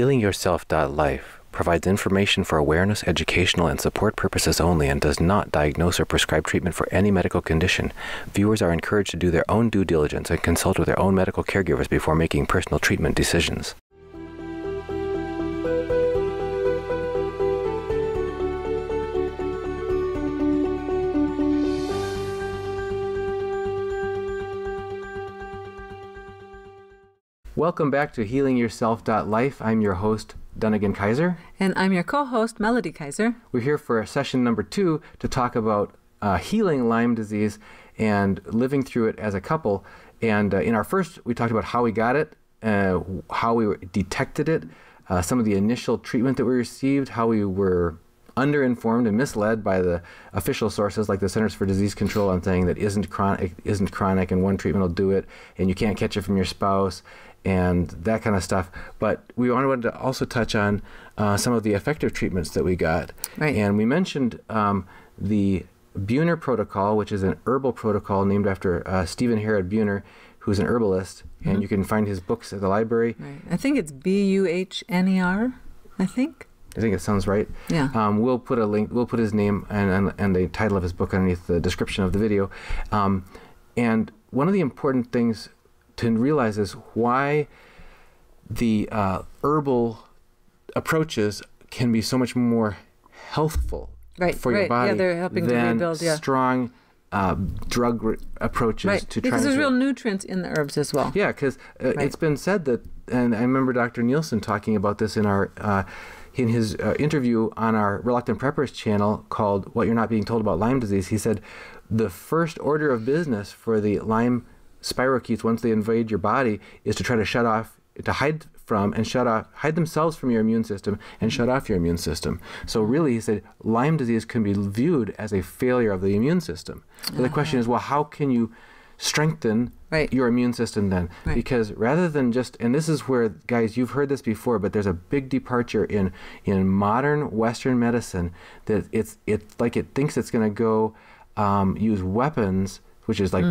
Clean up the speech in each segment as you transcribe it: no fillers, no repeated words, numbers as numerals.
HealingYourself.Life provides information for awareness, educational, and support purposes only and does not diagnose or prescribe treatment for any medical condition. Viewers are encouraged to do their own due diligence and consult with their own medical caregivers before making personal treatment decisions. Welcome back to HealingYourself.Life. I'm your host, Dunagun Kaiser. And I'm your co-host, Melody Kaiser. We're here for session number 2 to talk about healing Lyme disease and living through it as a couple. And in our first, we talked about how we got it, how we detected it, some of the initial treatment that we received, how we were underinformed and misled by the official sources like the Centers for Disease Control on saying that isn't chronic and one treatment will do it and you can't catch it from your spouse and that kind of stuff. But we wanted to also touch on some of the effective treatments that we got. Right. And we mentioned the Buhner protocol, which is an herbal protocol named after Stephen Herod Buhner, who's an herbalist, and you can find his books at the library. Right. I think it's Buhner, I think. I think it sounds right. Yeah. We'll put a link. We'll put his name and the title of his book underneath the description of the video. And one of the important things to realize is why the herbal approaches can be so much more healthful for your body they're helping to rebuild, strong drug approaches to try. Because there's real nutrients in the herbs as well. Yeah, because it's been said that, and I remember Dr. Nielsen talking about this in our in his interview on our Reluctant Preppers channel called What You're Not Being Told About Lyme Disease. He said the first order of business for the Lyme spirochetes, once they invade your body, is to try to shut off, to hide themselves from your immune system and shut off your immune system. So really, he said, Lyme disease can be viewed as a failure of the immune system. So the question is, well, how can you strengthen your immune system then? Because rather than just, and this is where, guys, you've heard this before, but there's a big departure in modern Western medicine that it's like it thinks it's going to go use weapons, which is like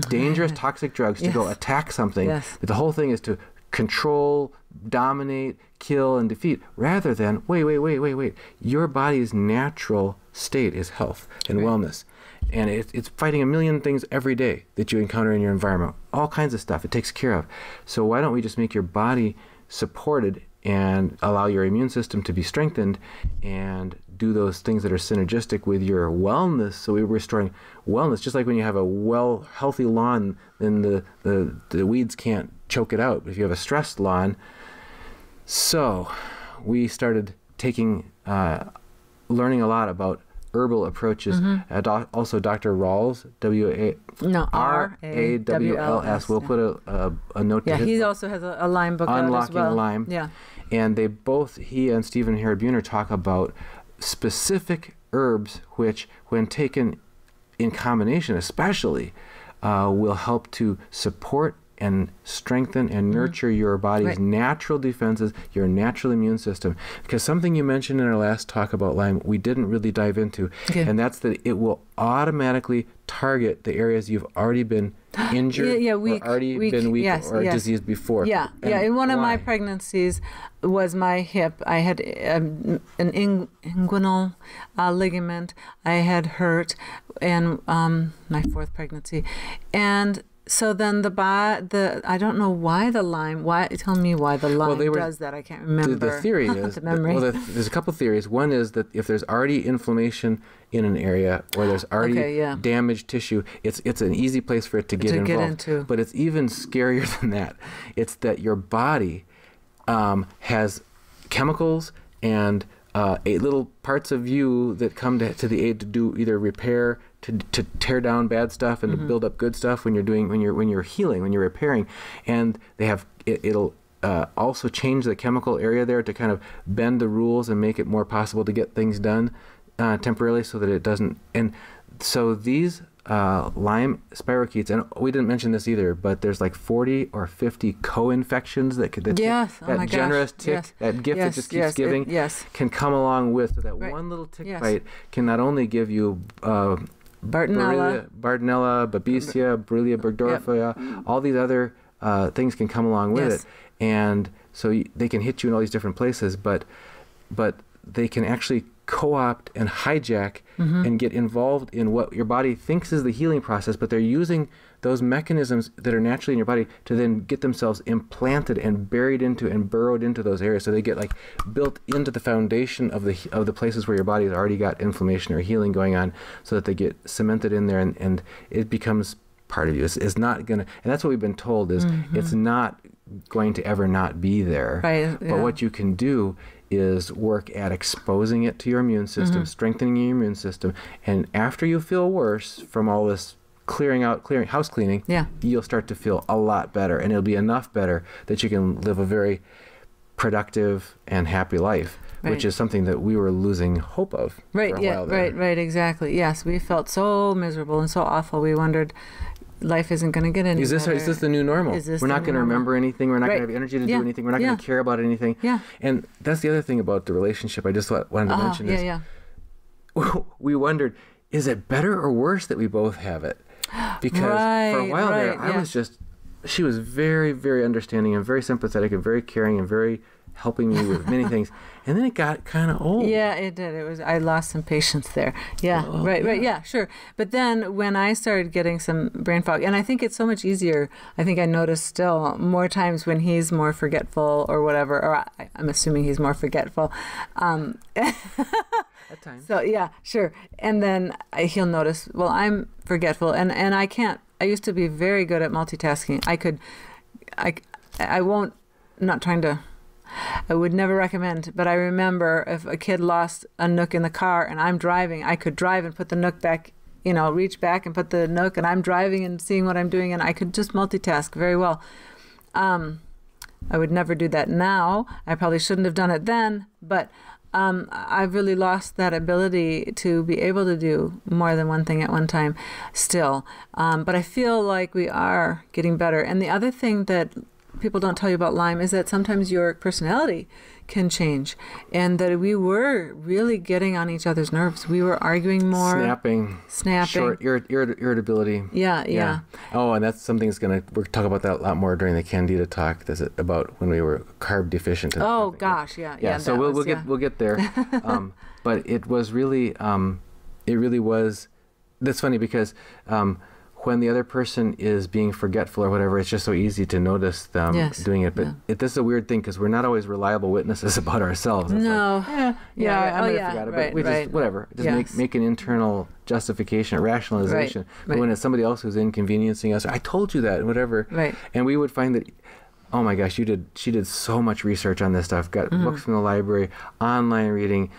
dangerous toxic drugs, to go attack something. But the whole thing is to control, dominate, kill, and defeat, rather than, wait. Your body's natural state is health and wellness. And it's fighting a million things every day that you encounter in your environment. All kinds of stuff it takes care of. So why don't we just make your body supported and allow your immune system to be strengthened and do those things that are synergistic with your wellness. So we're restoring wellness. Just like when you have a healthy lawn, then the weeds can't choke it out. But if you have a stressed lawn, so we started learning a lot about herbal approaches. Also Dr. Rawls, R-A-W-L-S. We'll put a note to his he book. also has a Lyme book out as well. Unlocking Lyme. Yeah. And he and Stephen Herod Buhner talk about specific herbs which, when taken in combination especially, will help to support and strengthen and nurture your body's natural defenses, your natural immune system. Because something you mentioned in our last talk about Lyme, we didn't really dive into, and that's that it will automatically target the areas you've already been injured, or already been weak or diseased before. In one of my pregnancies was my hip. I had an inguinal ligament. I had hurt in my 4th pregnancy, and so then I don't know why the Lyme. Tell me why the Lyme does that. I can't remember. The theory is, there's a couple theories. One is that if there's already inflammation in an area or there's already damaged tissue, it's an easy place for it to get involved. But it's even scarier than that. It's that your body has chemicals and little parts of you that come to the aid to do either repair, to tear down bad stuff and to build up good stuff when you're healing, when you're repairing. And they have it'll also change the chemical area there to kind of bend the rules and make it more possible to get things done temporarily, so that it doesn't. And so these Lyme spirochetes, and we didn't mention this either, but there's like 40 or 50 co-infections that generous tick, that gift that just keeps giving, can come along with. So that one little tick bite can not only give you Bartonella, Babesia, Borrelia burgdorferi, all these other things can come along with it. And So they can hit you in all these different places, but they can actually co-opt and hijack and get involved in what your body thinks is the healing process, but they're using those mechanisms that are naturally in your body to then get themselves implanted and buried into and burrowed into those areas. So they get like built into the foundation of the places where your body has already got inflammation or healing going on, so that they get cemented in there, and it becomes part of you. It's not gonna, and that's what we've been told is it's not going to ever not be there. Right. But what you can do is work at exposing it to your immune system, strengthening your immune system, and after you feel worse from all this house cleaning, you'll start to feel a lot better, and it'll be enough better that you can live a very productive and happy life, which is something that we were losing hope of for a while there. Right, exactly. Yes, we felt so miserable and so awful. We wondered, life isn't going to get any better. Is this the new normal? We're not going to remember anything. We're not going to have energy to do anything. We're not going to care about anything. And that's the other thing about the relationship I just wanted to mention is we wondered, is it better or worse that we both have it? Because for a while there, she was very, very understanding and very sympathetic and very caring and very helping me with many things. And then it got kind of old. Yeah, it did. I lost some patience there. Yeah, right. Yeah, sure. But then when I started getting some brain fog, and I think it's so much easier, I think I noticed still more times when he's more forgetful or whatever, or I'm assuming he's more forgetful. At times. So, yeah, sure. And then he'll notice, well, I'm forgetful, and I can't. I used to be very good at multitasking. I would never recommend, but I remember if a kid lost a Nook in the car and I'm driving, I could drive and put the Nook back, reach back and put the Nook, and I'm driving and seeing what I'm doing, and I could just multitask very well. I would never do that now. I probably shouldn't have done it then, but I've really lost that ability to be able to do more than one thing at one time still. But I feel like we are getting better. And the other thing that people don't tell you about Lyme is that sometimes your personality can change, and that we were really getting on each other's nerves. We were arguing more. Snapping. Short irritability. Yeah. Oh, and that's something we'll talk about that a lot more during the Candida talk. That's about when we were carb deficient. Oh gosh, yeah. So we'll get there. But it was really, that's funny because when the other person is being forgetful or whatever, it's just so easy to notice them doing it. But this is a weird thing because we're not always reliable witnesses about ourselves. It's I forgot it, but we just whatever. Just make an internal justification, a rationalization. But when it's somebody else who's inconveniencing us, I told you that, and whatever. Right. And we would find that, oh my gosh, she did so much research on this stuff. Got books from the library, online reading.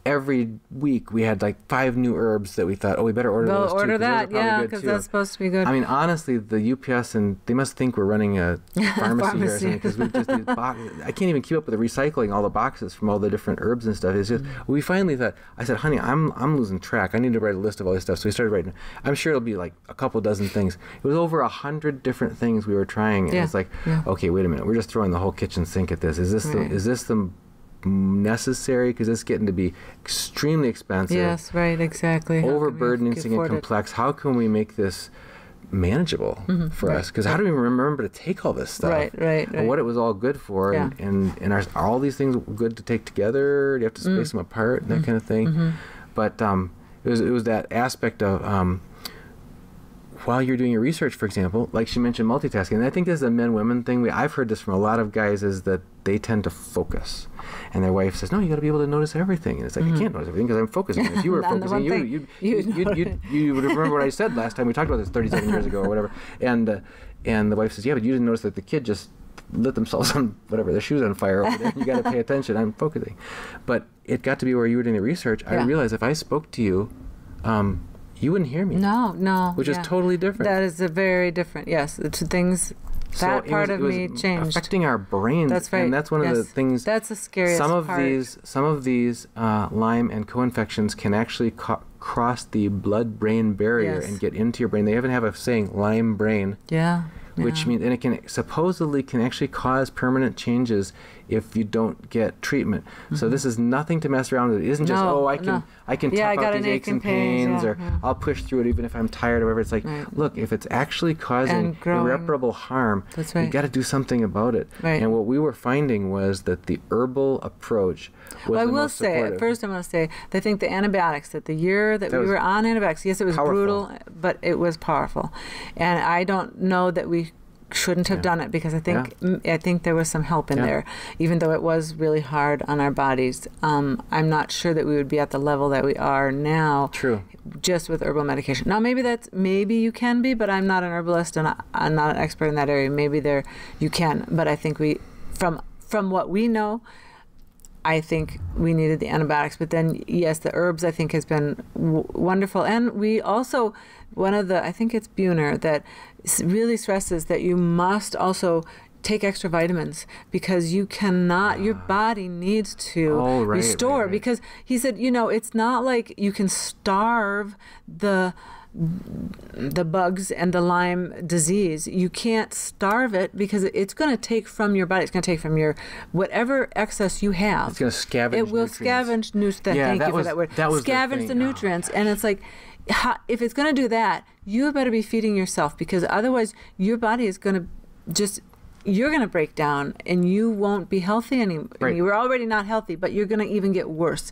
Every week we had like 5 new herbs that we thought, we better order those too. Order that, because that's supposed to be good. I mean, honestly, the UPS, and they must think we're running a pharmacy here or something, because we just these boxes. I can't even keep up with the recycling, all the boxes from all the different herbs and stuff. It's just, we finally thought, I said, honey, I'm losing track. I need to write a list of all this stuff. So we started writing. I'm sure it'll be like a couple dozen things. It was over 100 different things we were trying, and it's like, okay, wait a minute, we're just throwing the whole kitchen sink at this. Is this the necessary? Because it's getting to be extremely expensive. Yes, right, exactly. Overburdening and complex. How can we make this manageable for us? Because how do we remember to take all this stuff? Right. Or what it was all good for, and are all these things good to take together? Do you have to space them apart and that kind of thing? But it was that aspect of while you're doing your research, for example, like she mentioned, multitasking. And I think this is a men-women thing. I've heard this from a lot of guys, is that they tend to focus. And their wife says, no, you got to be able to notice everything. And it's like, I can't notice everything because I'm focusing. If you were focusing, you would remember what I said last time we talked about this 37 years ago or whatever. And the wife says, yeah, but you didn't notice that the kid just lit themselves on whatever, their shoes on fire over there. You got to pay attention. I'm focusing. But it got to be where you were doing the research. I realized if I spoke to you, you wouldn't hear me. No. Which is totally different. That is a very different, it's things, that part of me changed. Affecting our brains. That's right. And that's one of the things. That's the scariest part. Some of these Lyme and co-infections can actually cross the blood-brain barrier and get into your brain. They even have a saying, Lyme brain. Yeah. Which means, and it can supposedly actually cause permanent changes if you don't get treatment. So this is nothing to mess around with. It isn't just, I can tough out these aches and pains, or I'll push through it even if I'm tired or whatever. It's like, look, if it's actually causing irreparable harm, you got to do something about it. And what we were finding was that the herbal approach was the most supportive. First I want to say, I think the antibiotics, that the year that we were on antibiotics, yes, it was brutal, but it was powerful. And I don't know that we shouldn't have done it, because I think there was some help in there, even though it was really hard on our bodies. I'm not sure that we would be at the level that we are now. True. Just with herbal medication. Now maybe you can be, but I'm not an herbalist and I'm not an expert in that area. Maybe you can, but I think from what we know, I think we needed the antibiotics. But then, yes, the herbs I think has been wonderful. And we also, I think it's Buhner that really stresses that you must also take extra vitamins, because you cannot, your body needs to restore. Because he said, it's not like you can starve the bugs and the Lyme disease. You can't starve it, because it's going to take from your body. It's going to take from your whatever excess you have. It's going to scavenge. It will scavenge nutrients. Thank you for that word. Scavenge the nutrients, and it's like, if it's going to do that, you better be feeding yourself, because otherwise your body is going to you're going to break down and you won't be healthy anymore. Right. You were already not healthy, but you're going to even get worse.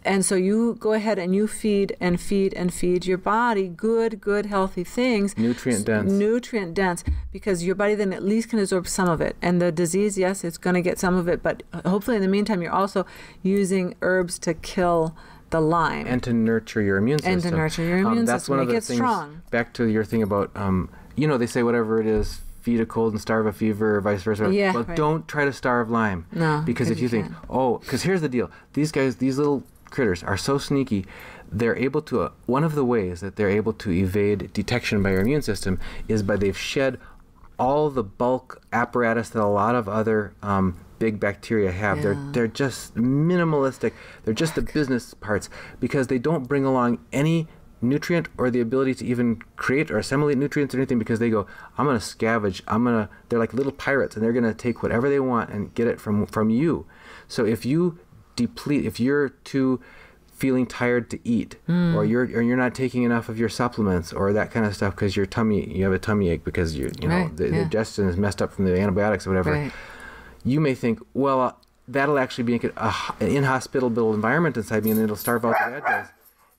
And so you go ahead and you feed and feed and feed your body good, healthy things. Nutrient dense, because your body then at least can absorb some of it. And the disease, yes, it's going to get some of it, but hopefully in the meantime, you're also using herbs to kill the Lyme. And to nurture your immune system. That's one of the things, strong. Back to your thing about, they say whatever it is, feed a cold and starve a fever, or vice versa. Don't try to starve Lyme. No. Because if you think, because here's the deal. These guys, these little critters are so sneaky. They're able to, one of the ways that they're able to evade detection by your immune system is by they've shed all the bulk apparatus that a lot of other big bacteria have. They're just minimalistic. They're just the business parts, because they don't bring along any nutrient or the ability to even create or assimilate nutrients or anything, because they go, I'm going to scavenge. They're like little pirates, and they're going to take whatever they want and get it from you. So if you deplete, if you're too feeling tired to eat, or you're not taking enough of your supplements or that kind of stuff, because you have a tummy ache because the digestion is messed up from the antibiotics or whatever, you may think, well, that'll actually be an inhospitable environment inside me, and it'll starve out the bad guys.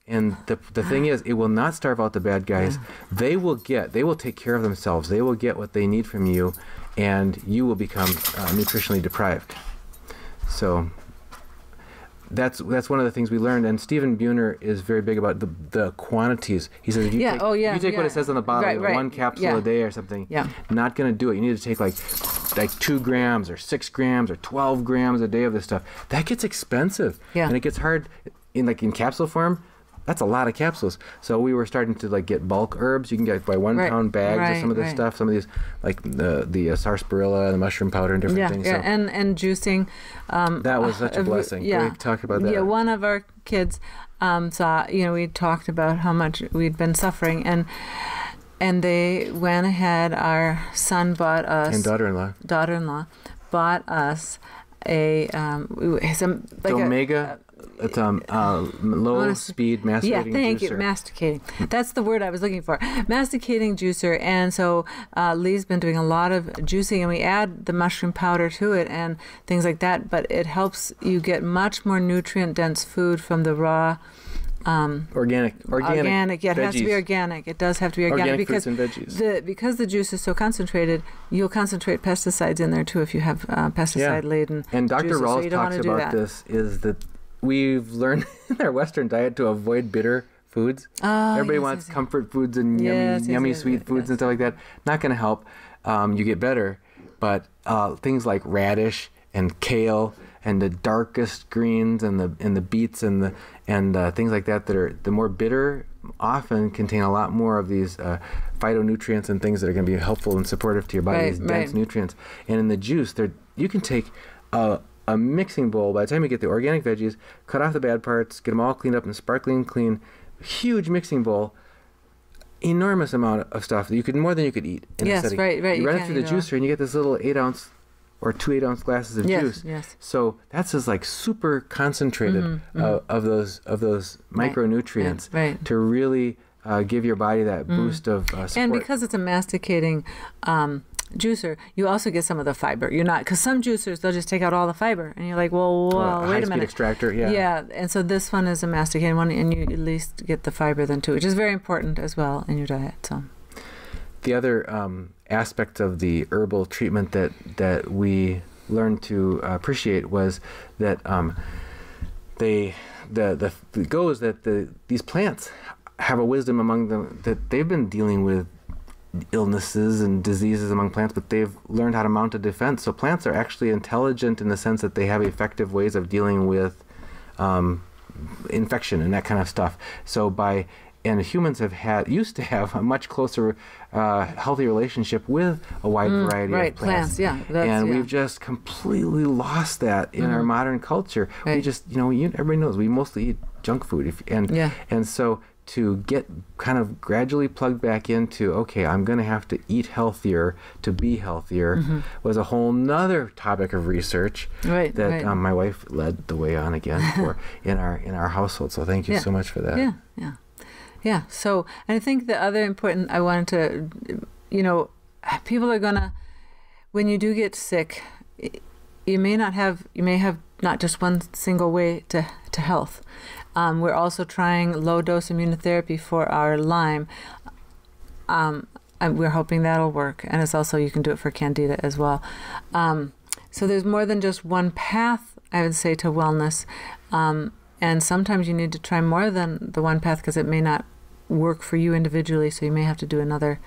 And the thing is, it will not starve out the bad guys. They will take care of themselves. They will get what they need from you, and you will become nutritionally deprived. So that's one of the things we learned. And Stephen Buhner is very big about the quantities. He says, if you take what it says on the bottle, one capsule a day or something, not going to do it. You need to take like 2 grams or 6 grams or 12 grams a day of this stuff. That gets expensive. And it gets hard in capsule form. That's a lot of capsules. So we were starting to get bulk herbs. You can get by 1 pound bags of some of this stuff. Some of these, like the sarsaparilla, the mushroom powder, and different things. So and juicing. That was such a blessing. We talked about that. Yeah, one of our kids saw. We talked about how much we'd been suffering, and they went ahead. Our son bought us, and daughter-in-law bought us a Omega. It's low speed masticating juicer. Thank you. Masticating. That's the word I was looking for. Masticating juicer. And so Lee's been doing a lot of juicing, and we add the mushroom powder to it and things like that. But it helps you get much more nutrient dense food from the raw. Organic. Yeah, it has to be organic. It does have to be organic because fruits and veggies. Because the juice is so concentrated, you'll concentrate pesticides in there too if you have pesticide laden. And Dr. Rawls talks about this, is that we've learned in our Western diet to avoid bitter foods. Everybody wants comfort foods and yummy sweet foods and stuff like that. Not going to help. You get better, but things like radish and kale and the darkest greens and the beets and things like that are the more bitter often contain a lot more of these phytonutrients and things that are going to be helpful and supportive to your body. These dense nutrients. And in the juice, you can take a mixing bowl. By the time you get the organic veggies, cut off the bad parts, get them all cleaned up and sparkling clean, huge mixing bowl, enormous amount of stuff that more than you could eat in a setting. You run it through the juicer and you get this little 8-ounce or 2 8-ounce glasses of juice. Yes. So that's just like super concentrated of those micronutrients to really give your body that boost of support. And because it's a masticating juicer, you also get some of the fiber. You're not, because some juicers, they'll just take out all the fiber, and you're like, well, wait a minute. High-speed extractor, Yeah, and so this one is a masticating one, and you at least get the fiber then too, which is very important as well in your diet. So, the other aspect of the herbal treatment that we learned to appreciate was that the goes that these plants have a wisdom among them, that they've been dealing with illnesses and diseases among plants, but they've learned how to mount a defense. So plants are actually intelligent in the sense that they have effective ways of dealing with infection and that kind of stuff. And humans used to have a much closer, healthy relationship with a wide variety of plants. And we've just completely lost that in our modern culture. We just, everybody knows we mostly eat junk food, and so to get kind of gradually plugged back into, okay, I'm going to have to eat healthier to be healthier, was a whole nother topic of research that my wife led the way on again in our household. So thank you so much for that. Yeah. So, and I think the other important, I wanted to, people are going to, when you do get sick, you may have not just one single way to health. We're also trying low-dose immunotherapy for our Lyme. And we're hoping that'll work. And it's also, you can do it for Candida as well. So there's more than just one path, I would say, to wellness. And sometimes you need to try more than the one path because it may not work for you individually, so you may have to do another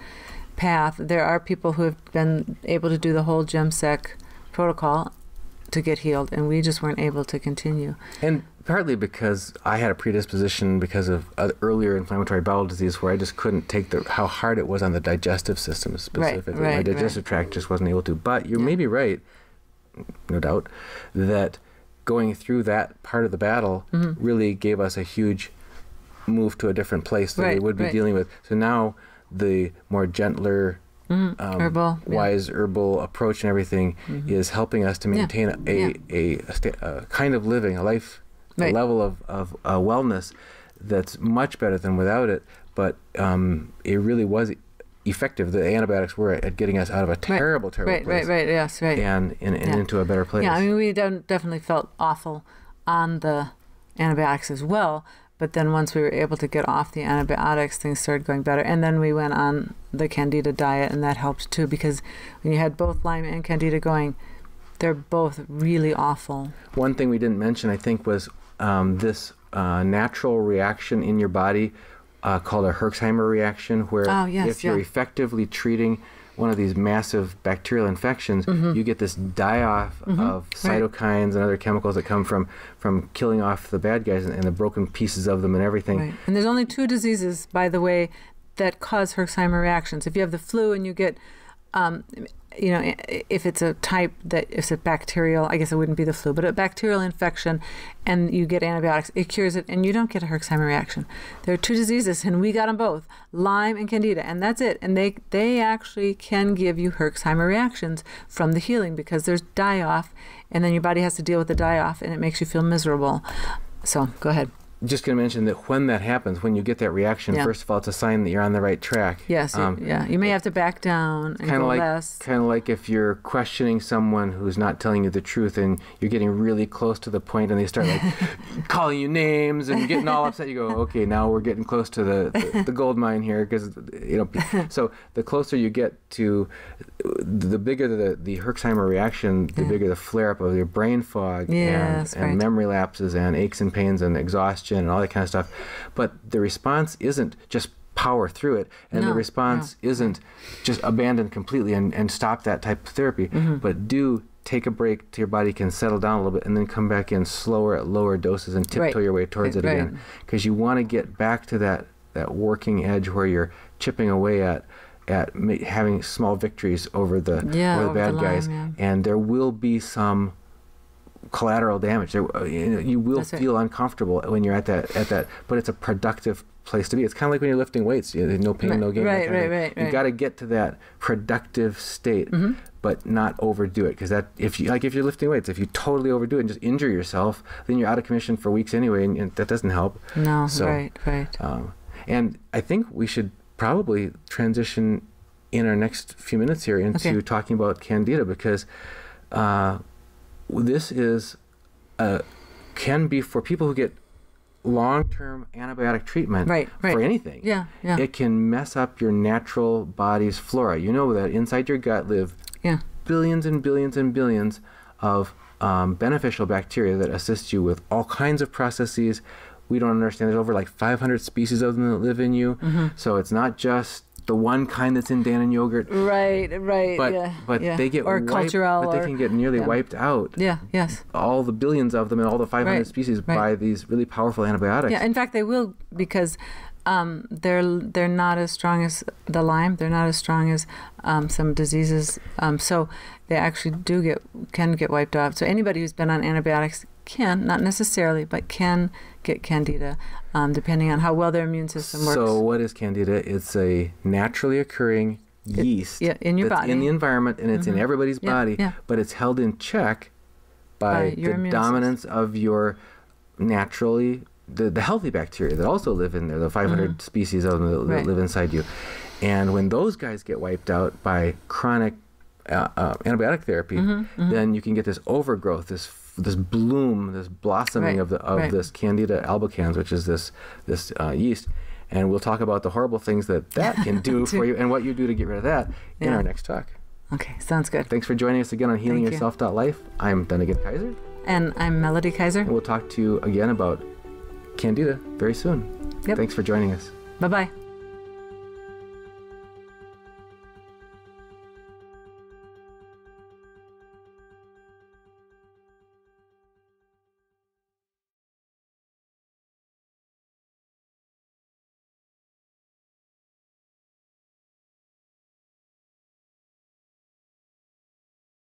path. There are people who have been able to do the whole GemSec protocol to get healed, and we just weren't able to continue. And partly because I had a predisposition because of earlier inflammatory bowel disease where I just couldn't take how hard it was on the digestive system specifically. My digestive tract just wasn't able to. But you may be right, no doubt, that going through that part of the battle really gave us a huge move to a different place that we would be dealing with. So now the more gentler, herbal, wise herbal approach and everything is helping us to maintain a kind of living, a life, a level of wellness that's much better than without it. But it really was effective. The antibiotics were at getting us out of a terrible place. And into a better place. Yeah, I mean, we definitely felt awful on the antibiotics as well. But then once we were able to get off the antibiotics, things started going better. And then we went on the Candida diet, and that helped too, because when you had both Lyme and Candida going, they're both really awful. One thing we didn't mention, I think, was this natural reaction in your body called a Herxheimer reaction, where if you're effectively treating one of these massive bacterial infections, you get this die-off of cytokines and other chemicals that come from killing off the bad guys and the broken pieces of them and everything. And there's only 2 diseases, by the way, that cause Herxheimer reactions. If you have the flu and you get, if it's a type that it's a bacterial, I guess it wouldn't be the flu, but a bacterial infection, and you get antibiotics, it cures it, and you don't get a Herxheimer reaction. There are 2 diseases, and we got them both, Lyme and Candida, and that's it. And they actually can give you Herxheimer reactions from the healing, because there's die-off, and then your body has to deal with the die-off, and it makes you feel miserable. So go ahead. Just going to mention that when that happens, when you get that reaction, first of all, it's a sign that you're on the right track. Yes, you may have to back down and go less. Kind of like if you're questioning someone who's not telling you the truth, and you're getting really close to the point, and they start like calling you names and getting all upset. You go, okay, now we're getting close to the gold mine here, because So the closer you get to, the bigger the Herxheimer reaction, the bigger the flare up of your brain fog and memory lapses and aches and pains and exhaustion and all that kind of stuff. But the response isn't just power through it, and the response isn't just abandon completely and stop that type of therapy, but do take a break till your body can settle down a little bit, and then come back in slower at lower doses and tiptoe your way towards it again, because you want to get back to that working edge where you're chipping away at having small victories over the bad guys, and there will be some collateral damage. You will feel uncomfortable when you're at that, but it's a productive place to be. It's kind of like when you're lifting weights. No pain, no gain. Right. You got to get to that productive state, but not overdo it. Because if you're lifting weights, if you totally overdo it and just injure yourself, then you're out of commission for weeks anyway, and that doesn't help. No, so, right. And I think we should probably transition in our next few minutes here into talking about Candida, because this is can be for people who get long-term antibiotic treatment for anything. Yeah. It can mess up your natural body's flora. You know that inside your gut live billions and billions and billions of beneficial bacteria that assist you with all kinds of processes we don't understand. There's over like 500 species of them that live in you. So it's not just the one kind that's in Dannon yogurt. Right. But they get or wiped, cultural, but they can get nearly wiped out. Yes. All the billions of them and all the 500 species by these really powerful antibiotics. Yeah, in fact, they will, because they're not as strong as the Lyme. They're not as strong as some diseases. So they actually can get wiped out. So anybody who's been on antibiotics can, not necessarily, but can get Candida, depending on how well their immune system works. So what is Candida? It's a naturally occurring yeast in your body, in the environment, and it's in everybody's body, but it's held in check by the dominance of your naturally the healthy bacteria that also live in there, the 500 species of them that live inside you. And when those guys get wiped out by chronic antibiotic therapy, then you can get this overgrowth, this bloom, this blossoming of this Candida albicans, which is this yeast. And we'll talk about the horrible things that can do for you and what you do to get rid of that in our next talk. Okay, sounds good. Thanks for joining us again on HealingYourself.Life. I'm Dunagun Kaiser. And I'm Melody Kaiser. And we'll talk to you again about Candida very soon. Yep. Thanks for joining us. Bye-bye.